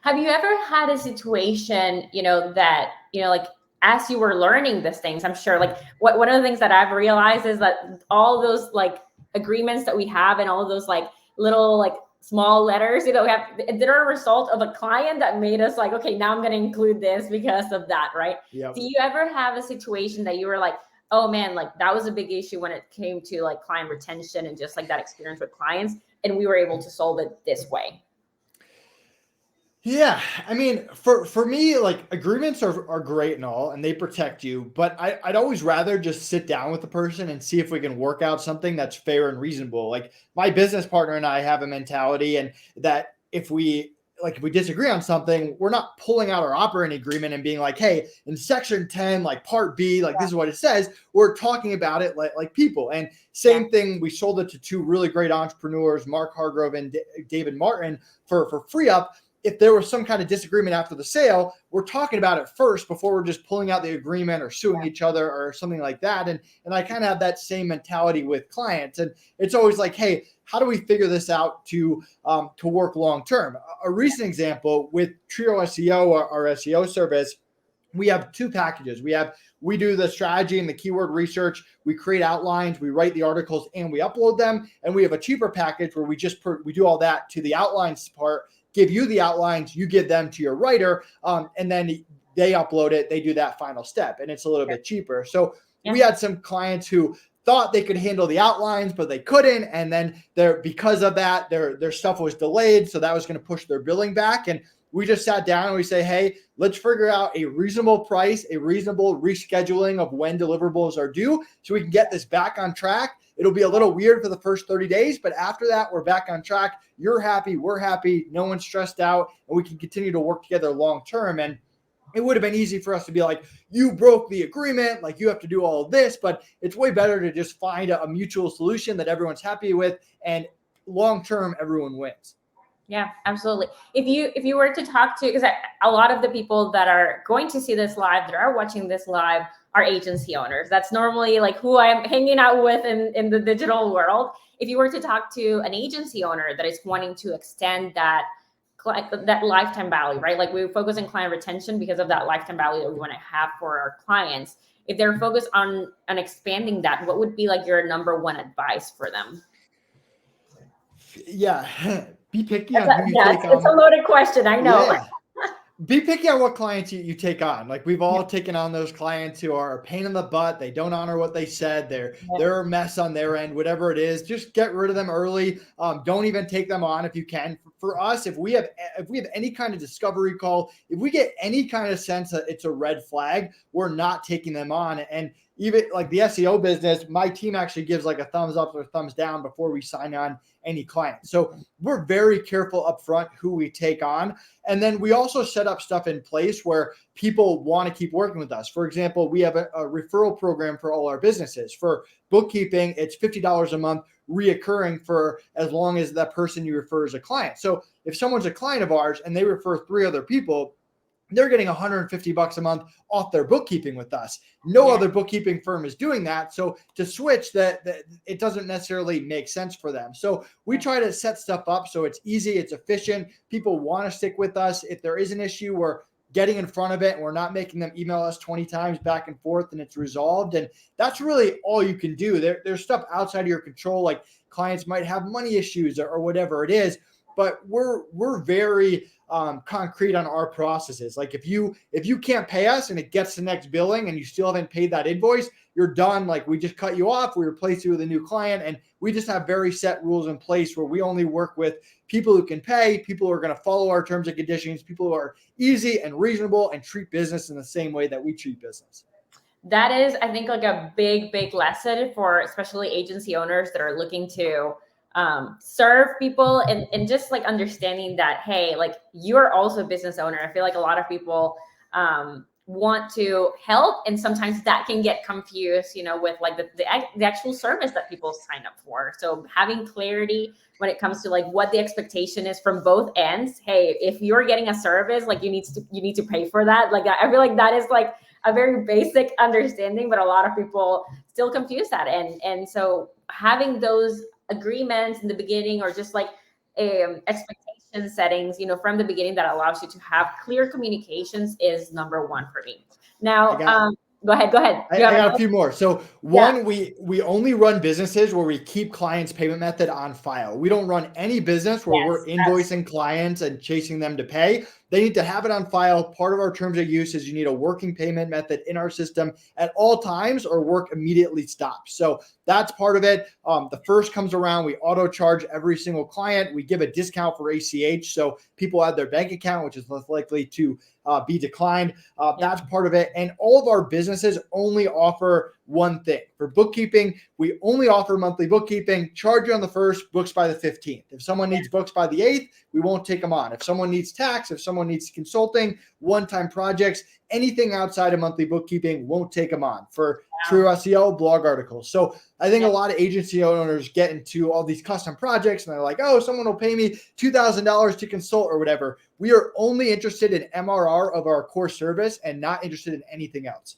Have you ever had a situation, that, like as you were learning these things, I'm sure like one of the things that I've realized is that all those like agreements that we have and all of those like little like small letters, they're a result of a client that made us like, okay, now I'm going to include this because of that, right? Yep. Do you ever have a situation that you were like, oh man, like that was a big issue when it came to like client retention and just like that experience with clients, and we were able to solve it this way? Yeah, I mean, for me, like agreements are great and all, and they protect you. But I'd always rather just sit down with the person and see if we can work out something that's fair and reasonable. Like my business partner and I have a mentality, and that if we disagree on something, we're not pulling out our operating agreement and being like, hey, in section 10, like part B, like this is what it says. We're talking about it like people. And same thing, we sold it to two really great entrepreneurs, Mark Hargrove and David Martin, for free up. If there was some kind of disagreement after the sale, we're talking about it first before we're just pulling out the agreement or suing each other or something like that. And I kind of have that same mentality with clients. And it's always like, hey, how do we figure this out to work long term? A recent example with Trio SEO, our SEO service, we have two packages. We do the strategy and the keyword research. We create outlines, we write the articles, and we upload them. And we have a cheaper package where we do all that to the outlines part, give you the outlines, you give them to your writer, and then they upload it. They do that final step, and it's a little bit cheaper. So we had some clients who thought they could handle the outlines, but they couldn't. And then because of that, their stuff was delayed. So that was going to push their billing back. And we just sat down and we say, hey, let's figure out a reasonable price, a reasonable rescheduling of when deliverables are due so we can get this back on track. It'll be a little weird for the first 30 days, but after that, we're back on track. You're happy, we're happy, no one's stressed out, and we can continue to work together long term. And it would have been easy for us to be like, you broke the agreement, like you have to do all of this, but it's way better to just find a mutual solution that everyone's happy with, and long term, everyone wins. Yeah, absolutely. If you were to talk to, because a lot of the people that are going to see this live, that are watching this live, are agency owners. That's normally like who I'm hanging out with in the digital world. If you were to talk to an agency owner that is wanting to extend that lifetime value, right? Like we focus on client retention because of that lifetime value that we want to have for our clients. If they're focused on expanding that, what would be like your number one advice for them? Yeah. Be picky on who you take on. It's a loaded question, I know. Yeah. Be picky on what clients you take on. Like we've all taken on those clients who are a pain in the butt. They don't honor what they said. They're a mess on their end, whatever it is. Just get rid of them early. Don't even take them on if you can. For us, if we have any kind of discovery call, if we get any kind of sense that it's a red flag, we're not taking them on. And even like the SEO business, my team actually gives like a thumbs up or thumbs down before we sign on any client. So we're very careful up front who we take on. And then we also set up stuff in place where people want to keep working with us. For example, we have a referral program for all our businesses. For bookkeeping, it's $50 a month reoccurring for as long as that person you refer is a client. So if someone's a client of ours and they refer 3 other people, they're getting $150 a month off their bookkeeping with us. No other bookkeeping firm is doing that. So to switch that it doesn't necessarily make sense for them. So we try to set stuff up so it's easy, it's efficient. People want to stick with us. If there is an issue, we're getting in front of it and we're not making them email us 20 times back and forth, and it's resolved. And that's really all you can do. There's stuff outside of your control, like clients might have money issues or whatever it is. But we're very concrete on our processes. Like if you can't pay us and it gets to next billing and you still haven't paid that invoice, you're done. Like we just cut you off, we replace you with a new client, and we just have very set rules in place where we only work with people who can pay, people who are going to follow our terms and conditions, people who are easy and reasonable and treat business in the same way that we treat business. That is, I think, like a big lesson for especially agency owners that are looking to serve people, and just like understanding that, hey, like you're also a business owner. I feel like a lot of people want to help, and sometimes that can get confused, with like the actual service that people sign up for. So having clarity when it comes to like what the expectation is from both ends. Hey, if you're getting a service, like you need to pay for that. Like I feel like that is like a very basic understanding, but a lot of people still confuse that. And so having those agreements in the beginning, or just like expectations communication settings, from the beginning that allows you to have clear communications is number one for me. Now, go ahead. I got a few more. So one, we only run businesses where we keep clients' payment method on file. We don't run any business where we're invoicing clients and chasing them to pay. They need to have it on file. Part of our terms of use is you need a working payment method in our system at all times, or work immediately stops. So that's part of it. The first comes around, we auto charge every single client. We give a discount for ACH, so people add their bank account, which is less likely to be declined. That's part of it. And all of our businesses only offer one thing. For bookkeeping, we only offer monthly bookkeeping. Charge you on the 1st, books by the 15th. If someone needs books by the 8th, we won't take them on. If someone needs tax, if someone needs consulting, one-time projects, anything outside of monthly bookkeeping, won't take them on. For true SEO, blog articles. So I think a lot of agency owners get into all these custom projects and they're like, oh, someone will pay me $2,000 to consult or whatever. We are only interested in MRR of our core service and not interested in anything else.